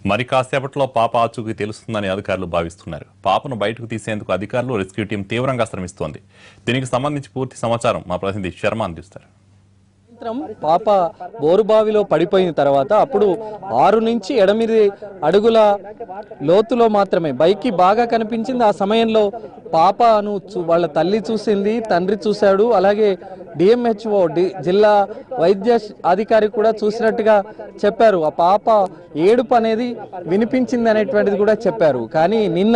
మరి కాసేపట్లో పాప ఆచూకీ తెలుస్తుందని అధికారులు భావిస్తున్నారు. పాపను బయటకు తీసేందుకు అధికారులు రెస్క్యూ టీం తీవ్రంగా శ్రమిస్తోంది. దీనికి సంబంధించి పూర్తి సమాచారం మా ప్రతినిధి శర్మ అందిస్తారు. పాప బోరుబావిలో పడిపోయిన తర్వాత అప్పుడు 6 నుంచి 8 అడుగుల లోతులో మాత్రమే బైక్ బాగా కనిపించింది. ఆ సమయంలో పాపను వాళ్ళ తల్లి చూసింది, తండ్రి చూశాడు, అలాగే డిఎంహెచ్ఓ జిల్లా వైద్య అధికారి కూడా చూసినట్టుగా చెప్పారు. ఆ పాప ఏడుపు అనేది వినిపించింది అనేటువంటిది కూడా చెప్పారు. కానీ నిన్న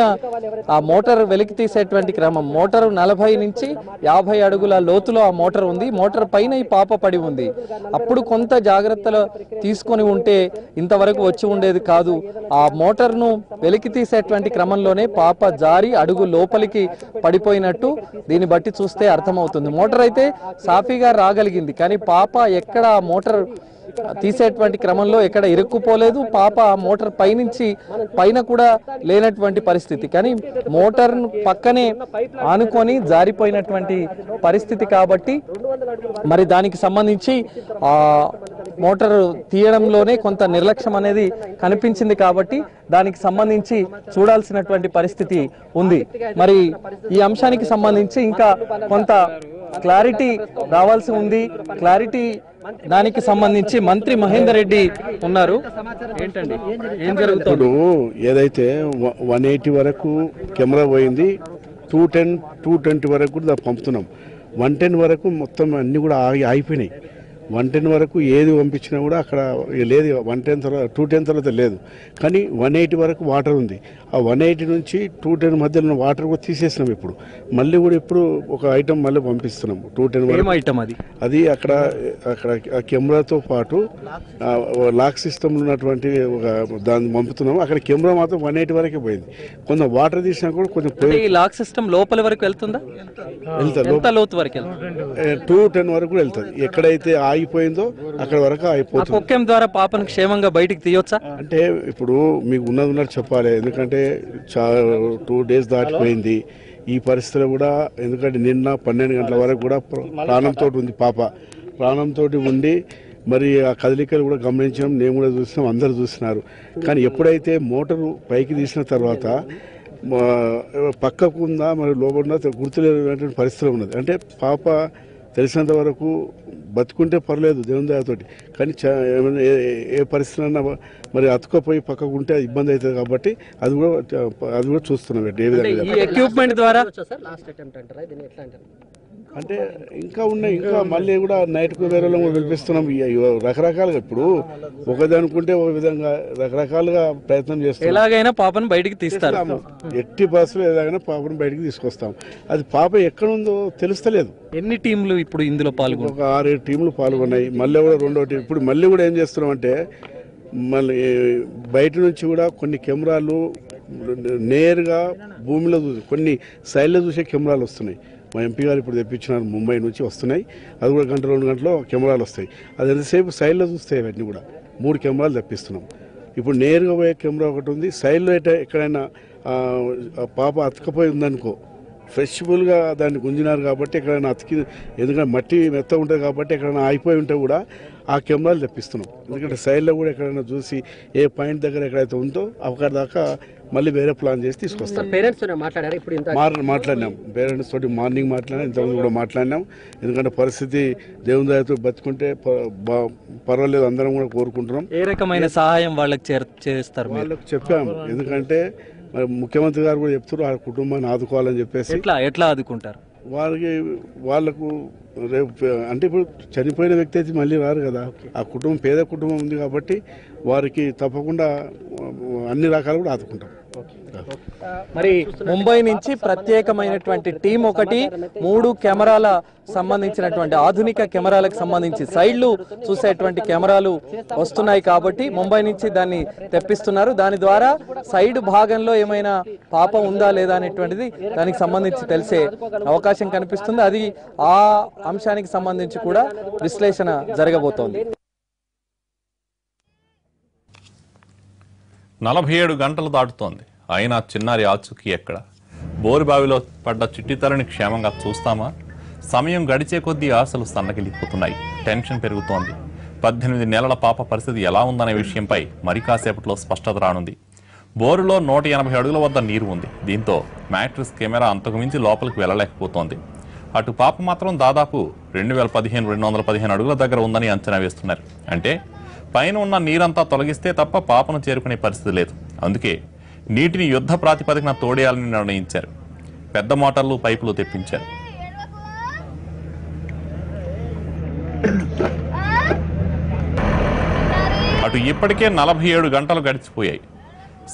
ఆ మోటార్ వెలికి తీసేటువంటి క్రమం, మోటారు 40 నుంచి 50 అడుగుల లోతులో ఆ మోటార్ ఉంది. మోటార్ పైన ఈ పాప పడి ఉంది. అప్పుడు కొంత జాగ్రత్తలు తీసుకొని ఉంటే ఇంతవరకు వచ్చి ఉండేది కాదు. ఆ మోటార్ను వెలికి తీసేటువంటి క్రమంలోనే పాప జారి అడుగు లోపలికి పడిపోయినట్టు దీన్ని బట్టి చూస్తే అర్థమవుతుంది. మోటార్ అయితే సాఫీగా రాగలిగింది, కానీ పాప ఎక్కడ మోటార్ తీసేటువంటి క్రమంలో ఎక్కడ ఇరుక్కుపోలేదు. పాప మోటార్ పైనుంచి పైన కూడా లేనటువంటి పరిస్థితి, కానీ మోటార్ పక్కనే ఆనుకొని జారిపోయినటువంటి పరిస్థితి. కాబట్టి మరి దానికి సంబంధించి ఆ మోటార్ తీయడంలోనే కొంత నిర్లక్ష్యం అనేది కనిపించింది. కాబట్టి దానికి సంబంధించి చూడాల్సినటువంటి పరిస్థితి ఉంది. మరి ఈ అంశానికి సంబంధించి ఇంకా కొంత క్లారిటీ రావాల్సి ఉంది. క్లారిటీ దానికి సంబంధించి మంత్రి మహేందర్ రెడ్డి ఉన్నారు. ఏంటండి ఏం జరుగుతుంది? ఏదైతే 180 వరకు కెమెరా పోయింది, 210, 220 వరకు కూడా పంపుతున్నాం. 110 వరకు మొత్తం అన్ని కూడా ఆగిపోయినాయి. 110 వరకు ఏది పంపించినా కూడా అక్కడ లేదు. 110 తర్వాత 210 తర్వాత లేదు, కానీ 180 వరకు వాటర్ ఉంది. ఆ 180 నుంచి 210 మధ్యలో ఉన్న వాటర్ కూడా తీసేసినాం. ఇప్పుడు మళ్ళీ కూడా ఇప్పుడు ఒక ఐటమ్ మళ్ళీ పంపిస్తున్నాం 210 వరకు. అది అక్కడ ఆ కెమెరాతో పాటు లాక్ సిస్టమ్ ఉన్నటువంటి ఒక దాన్ని పంపుతున్నాం. అక్కడ కెమెరా మాత్రం 180 వరకే పోయింది. కొంచెం వాటర్ తీసినా కూడా కొంచెం లాక్ సిస్టమ్ లోపల వరకు వెళ్తుందా? లోతు వరకు 210 వరకు కూడా వెళ్తుంది. ఎక్కడైతే ఆగిపోయిందో అక్కడ వరకు ఆగిపోతుంది. ఒక్కేం ద్వారా పాపను క్షేమంగా బయటికి తీయొచ్చా? అంటే ఇప్పుడు మీకు ఉన్నది చెప్పాలి, ఎందుకంటే 2 days దాటిపోయింది ఈ పరిస్థితిలో కూడా. ఎందుకంటే నిన్న 12 గంటల వరకు కూడా ప్రాణంతో ఉంది పాప. ప్రాణంతో ఉండి మరి ఆ కదలికలు కూడా గమనించడం, నేను కూడా చూసినాం, అందరు చూస్తున్నారు. కానీ ఎప్పుడైతే మోటారు పైకి తీసిన తర్వాత పక్కకు ఉందా మరి లోపల గుర్తులేనటువంటి పరిస్థితిలో ఉన్నది. అంటే పాప తెలిసినంత వరకు బతుకుంటే పర్లేదు దేవుని దయతోటి, కానీ ఏ పరిస్థితి అన్నా మరి అతుకపోయి పక్కకు ఉంటే ఇబ్బంది అవుతుంది. కాబట్టి అది కూడా చూస్తున్నాం. ఏ విధంగా ఎక్విప్మెంట్ ద్వారా అంటే ఇంకా ఉన్నాయి, ఇంకా మళ్ళీ కూడా నైట్కు వేరే పిలిపిస్తున్నాం. రకరకాలుగా ఇప్పుడు ఒకది అనుకుంటే ఒక విధంగా రకరకాలుగా ప్రయత్నం చేస్తాం. ఎలాగైనా పాపను బయటికి తీస్తాము, ఎట్టి బస్సులో ఎలాగైనా పాపను బయటికి తీసుకొస్తాం. అది పాప ఎక్కడుందో తెలుస్తలేదు. ఎన్ని టీంలు ఇప్పుడు ఇందులో పాల్గొన్నాయి? ఒక 6-7 టీంలు పాల్గొన్నాయి. మళ్ళీ కూడా 2వ టీం ఇప్పుడు మళ్ళీ కూడా ఏం చేస్తున్నాం అంటే మళ్ళీ బయట నుంచి కూడా కొన్ని కెమెరాలు నేరుగా భూమిలో చూసి కొన్ని సైడ్లో చూసే కెమెరాలు వస్తున్నాయి. మా ఎంపీ గారు ఇప్పుడు తెప్పించినారు, ముంబై నుంచి వస్తున్నాయి. అది కూడా 1-2 గంటలో కెమెరాలు వస్తాయి. అది ఎంతసేపు సైడ్లో చూస్తాయి. అవన్నీ కూడా 3 కెమెరాలు తెప్పిస్తున్నాం. ఇప్పుడు నేరుగా పోయే కెమెరా ఒకటి ఉంది. సైడ్లో ఎక్కడైనా పాప అతకపోయి ఉందనుకో, ఫ్రెష్ఫుల్గా దాన్ని గుంజినారు కాబట్టి ఎక్కడైనా అతికి, ఎందుకంటే మట్టి మెత్త ఉంటుంది కాబట్టి ఎక్కడైనా ఆగిపోయి ఉంటే కూడా ఆ కెమెరాలు తెప్పిస్తున్నాం. ఎందుకంటే సైడ్లో కూడా ఎక్కడైనా చూసి ఏ పాయింట్ దగ్గర ఎక్కడైతే ఉందో అక్కడ దాకా మళ్ళీ వేరే ప్లాన్ చేసి తీసుకొస్తాం. మాట్లాడినాం పేరెంట్స్ తోటి, మార్నింగ్ మాట్లాడినాం, ఇంతకుముందు కూడా మాట్లాడినాం. ఎందుకంటే పరిస్థితి దేవుని దయతో బతుకుంటే పర్వాలేదు, అందరం కూడా కోరుకుంటున్నాం. ఏ రకమైన సహాయం వాళ్ళకి చేస్తారు? వాళ్ళకి చెప్పాము, ఎందుకంటే మరి ముఖ్యమంత్రి గారు కూడా చెప్తారు ఆ కుటుంబాన్ని ఆదుకోవాలని చెప్పేసి. ఎట్లా ఆదుకుంటారు? వాళ్ళకు రేపు అంటే ఇప్పుడు చనిపోయిన వ్యక్తి అయితే మళ్ళీ రారు కదా. ఆ కుటుంబం పేద కుటుంబం ఉంది కాబట్టి వారికి తప్పకుండా అన్ని రకాలు కూడా ఆదుకుంటాం. మరి ముంబై నుంచి ప్రత్యేకమైనటువంటి టీం ఒకటి, 3 కెమెరాల సంబంధించినటువంటి ఆధునిక కెమెరాలకు సంబంధించి సైడ్లు చూసేటువంటి కెమెరాలు వస్తున్నాయి. కాబట్టి ముంబై నుంచి దాన్ని తెప్పిస్తున్నారు. దాని ద్వారా సైడ్ భాగంలో ఏమైనా పాప ఉందా లేదా అనేటువంటిది దానికి సంబంధించి తెలిసే అవకాశం కనిపిస్తుంది. అది ఆ అంశానికి సంబంధించి కూడా విశ్లేషణ జరగబోతోంది. 47 గంటలు దాటుతోంది, అయినా చిన్నారి ఆచూకీ ఎక్కడ? బోరుబావిలో పడ్డ చిట్టితలని క్షేమంగా చూస్తామా? సమయం గడిచే కొద్దీ ఆశలు సన్నగిలిపోతున్నాయి, టెన్షన్ పెరుగుతోంది. 18 నెలల పాప పరిస్థితి ఎలా ఉందనే విషయంపై మరి కాసేపట్లో స్పష్టత రానుంది. బోరులో 180 అడుగుల వద్ద నీరు ఉంది. దీంతో మ్యాట్రిక్స్ కెమెరా అంతకుమించి లోపలికి వెళ్లలేకపోతోంది. అటు పాప మాత్రం దాదాపు 215 అడుగుల దగ్గర ఉందని అంచనా వేస్తున్నారు. అంటే పైన ఉన్న నీరంతా తొలగిస్తే తప్ప పాపను చేరుకునే పరిస్థితి లేదు. అందుకే నీటిని యుద్ధ ప్రాతిపదికన తోడేయాలని నిర్ణయించారు. పెద్ద మోటార్లు, పైపులు తెప్పించారు. అటు ఇప్పటికే 47 గంటలు గడిచిపోయాయి.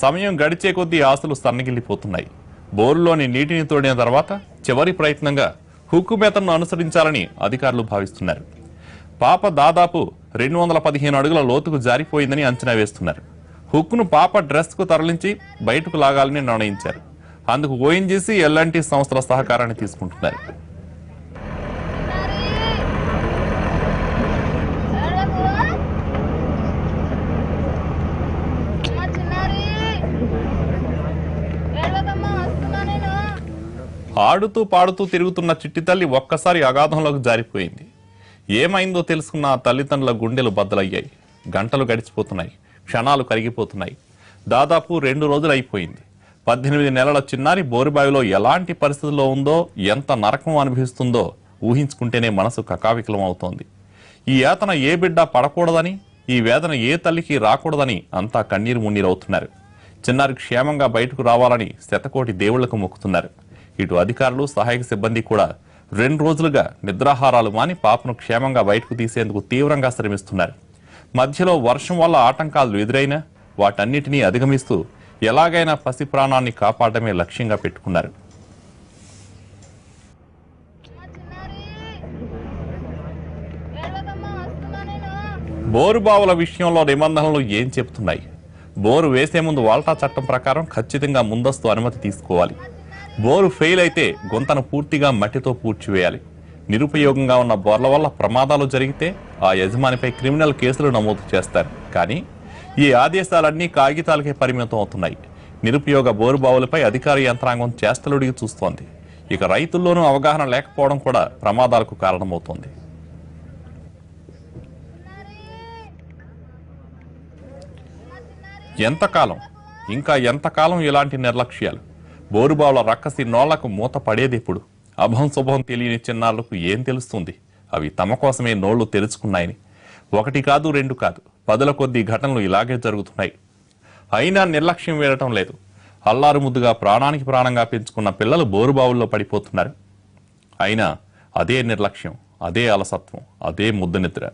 సమయం గడిచే కొద్దీ ఆశలు సన్నగిల్లిపోతున్నాయి. బోరులోని నీటిని తోడిన తర్వాత చివరి ప్రయత్నంగా హుక్కు మెథడ్ను అనుసరించాలని అధికారులు భావిస్తున్నారు. పాప దాదాపు 215 అడుగుల లోతుకు జారిపోయిందని అంచనా వేస్తున్నారు. హుక్ను పాప డ్రెస్కు తరలించి బయటకు లాగాలని నిర్ణయించారు. అందుకు ఓఎన్జీసీ, ఎల్ఎన్టీ సంస్థల సహకారాన్ని తీసుకుంటున్నారు. ఆడుతూ పాడుతూ తిరుగుతున్న చిట్టి తల్లి ఒక్కసారి అగాధంలోకి జారిపోయింది. ఏమైందో తెలుసుకున్న ఆ తల్లిదండ్రుల గుండెలు బద్దలయ్యాయి. గంటలు గడిచిపోతున్నాయి, క్షణాలు కరిగిపోతున్నాయి. దాదాపు 2 రోజులు అయిపోయింది. 18 నెలల చిన్నారి బోరుబావిలో ఎలాంటి పరిస్థితుల్లో ఉందో, ఎంత నరకం అనుభవిస్తుందో ఊహించుకుంటేనే మనసు కకావికలం అవుతోంది. ఈ యాతన ఏ బిడ్డ పడకూడదని, ఈ వేదన ఏ తల్లికి రాకూడదని అంతా కన్నీరు మున్నీరవుతున్నారు. చిన్నారి క్షేమంగా బయటకు రావాలని శతకోటి దేవుళ్లకు మొక్కుతున్నారు. ఇటు అధికారులు, సహాయక సిబ్బంది కూడా 2 రోజులుగా నిద్రాహారాలు మాని పాపను క్షేమంగా బయటకు తీసేందుకు తీవ్రంగా శ్రమిస్తున్నారు. మధ్యలో వర్షం వల్ల ఆటంకాలు ఎదురైనా వాటన్నిటినీ అధిగమిస్తూ ఎలాగైనా పసి ప్రాణాన్ని కాపాడమే లక్ష్యంగా పెట్టుకున్నారు. బోరుబావుల విషయంలో నిబంధనలు ఏం చెబుతున్నాయి? బోరు వేసే ముందు వాల్టా చట్టం ప్రకారం ఖచ్చితంగా ముందస్తు అనుమతి తీసుకోవాలి. బోరు ఫెయిల్ అయితే గుంతను పూర్తిగా మట్టితో పూడ్చివేయాలి. నిరుపయోగంగా ఉన్న బోర్ల వల్ల ప్రమాదాలు జరిగితే ఆ యజమానిపై క్రిమినల్ కేసులు నమోదు చేస్తారు. కానీ ఈ ఆదేశాలన్నీ కాగితాలకే పరిమితం అవుతున్నాయి. నిరుపయోగ బోరుబావులపై అధికార యంత్రాంగం చేష్టలుడిగి చూస్తోంది. ఇక రైతుల్లోనూ అవగాహన లేకపోవడం కూడా ప్రమాదాలకు కారణమవుతోంది. ఇంకా ఎంతకాలం ఇలాంటి నిర్లక్ష్యాలు? బోరుబావుల రక్కసి నోళ్లకు మూత పడేదెప్పుడు? అభం శుభం తెలియని చిన్నారులకు ఏం తెలుస్తుంది? అవి తమ కోసమే నోళ్లు తెరుచుకున్నాయని. 1 కాదు, 2 కాదు, 10ల కొద్దీ ఘటనలు ఇలాగే జరుగుతున్నాయి. అయినా నిర్లక్ష్యం వేయటం లేదు. అల్లారు ముద్దుగా ప్రాణానికి ప్రాణంగా పెంచుకున్న పిల్లలు బోరుబావుల్లో పడిపోతున్నారు. అయినా అదే నిర్లక్ష్యం, అదే అలసత్వం, అదే ముద్దు నిద్ర.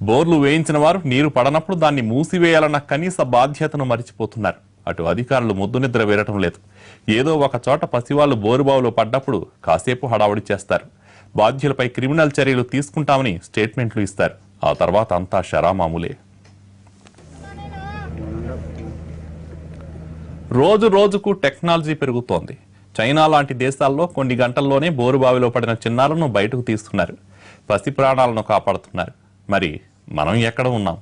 బోర్లు వేయించిన వారు నీరు పడనప్పుడు దాన్ని మూసివేయాలన్న కనీస బాధ్యతను మరిచిపోతున్నారు. అటు అధికారులు ముద్దు నిద్ర వేరటం లేదు. ఏదో ఒక చోట పసివాళ్లు బోరుబావులో పడ్డప్పుడు కాసేపు హడావుడి చేస్తారు. బాధ్యులపై క్రిమినల్ చర్యలు తీసుకుంటామని స్టేట్మెంట్లు ఇస్తారు. ఆ తర్వాత అంతా షరామామూలే. రోజు రోజుకు టెక్నాలజీ పెరుగుతోంది. చైనా లాంటి దేశాల్లో కొన్ని గంటల్లోనే బోరుబావిలో పడిన చిన్నారులను బయటకు తీస్తున్నారు. పసి ప్రాణాలను కాపాడుతున్నారు. మరి మనం ఎక్కడ ఉన్నాం?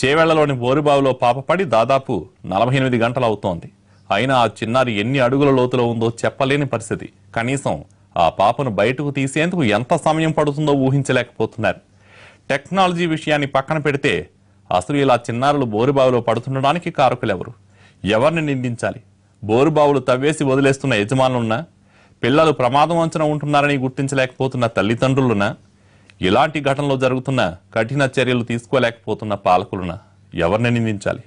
చేవెళ్లలోని బోరుబావిలో పాప పడి దాదాపు 48 గంటలు అవుతోంది. అయినా ఆ చిన్నారి ఎన్ని అడుగుల లోతులో ఉందో చెప్పలేని పరిస్థితి. కనీసం ఆ పాపను బయటకు తీసేందుకు ఎంత సమయం పడుతుందో ఊహించలేకపోతున్నారు. టెక్నాలజీ విషయాన్ని పక్కన పెడితే అసలు ఇలా చిన్నారులు బోరుబావిలో పడుతుండడానికి కారకులెవరు? ఎవరిని నిందించాలి? బోరుబావులు తవ్వేసి వదిలేస్తున్న యజమానులున్నా, పిల్లలు ప్రమాదం అంచనా ఉంటున్నారని గుర్తించలేకపోతున్న తల్లిదండ్రులున్నా, ఇలాంటి ఘటనలు జరుగుతున్న కఠిన చర్యలు తీసుకోలేకపోతున్న పాలకులున్నా ఎవరిని నిందించాలి?